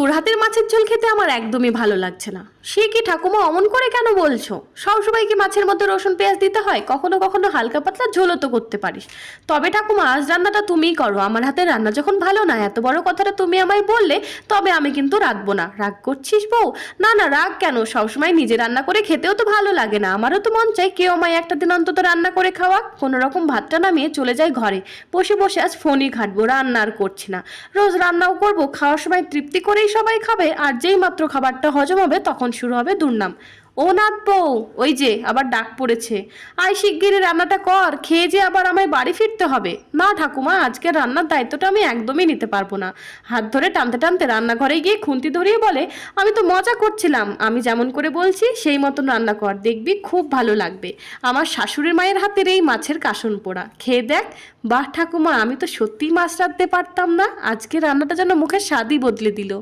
তোর হাতের মাছের ঝোল খেতে আমার একদমই ভালো লাগছে না। সে কি ঠাকুমা, অমন করে কেন বলছো? সবসময় কি মাছের মধ্যে রসুন পেঁয়াজ দিতে হয়? কখনো কখনো হালকা পাতলা ঝোলও তো করতে পারিস। তবে ঠাকুমা, আজ রান্নাটা তুমিই করো। আমার হাতের রান্না যখন ভালো না, এত বড় কথাটা তুমি আমায় বললে, তবে আমি কিন্তু রাখবো না। রাগ করছিস বউ? না না, রাগ কেন? সবসময় নিজে রান্না করে খেতেও তো ভালো লাগে না। আমারও তো মন চাই কেউ আমায় একটা দিন অন্তত রান্না করে খাওয়া। কোনো রকম ভাতটা নামিয়ে চলে যাই ঘরে, বসে বসে আজ ফোনই ঘাটবো, রান্না আর করছি না। রোজ রান্নাও করবো, খাওয়ার সময় তৃপ্তি করেই সবাই খাবে, আর যেই মাত্র খাবারটা হজম হবে তখন শুরু হবে দুর্নাম। ও নাথ বউ, ওই যে আবার ডাক পড়েছে। আয় শিগগিরই রান্নাটা কর, খেয়ে যে আবার আমায় বাড়ি ফিরতে হবে। না ঠাকুমা, আজকে রান্নার দায়িত্বটা আমি একদমই নিতে পারবো না। হাত ধরে টানতে টানতে রান্নাঘরে গিয়ে খুন্তি ধরিয়ে বলে, আমি তো মজা করছিলাম, আমি যেমন করে বলছি সেই মতন রান্না কর, দেখবি খুব ভালো লাগবে। আমার শাশুড়ির মায়ের হাতের এই মাছের কাসন পোড়া খেয়ে দেখ। বাহ ঠাকুমা, আমি তো সত্যিই মাছ রাঁধতে পারতাম না, আজকে রান্নাটা যেন মুখের স্বাদই বদলে দিল।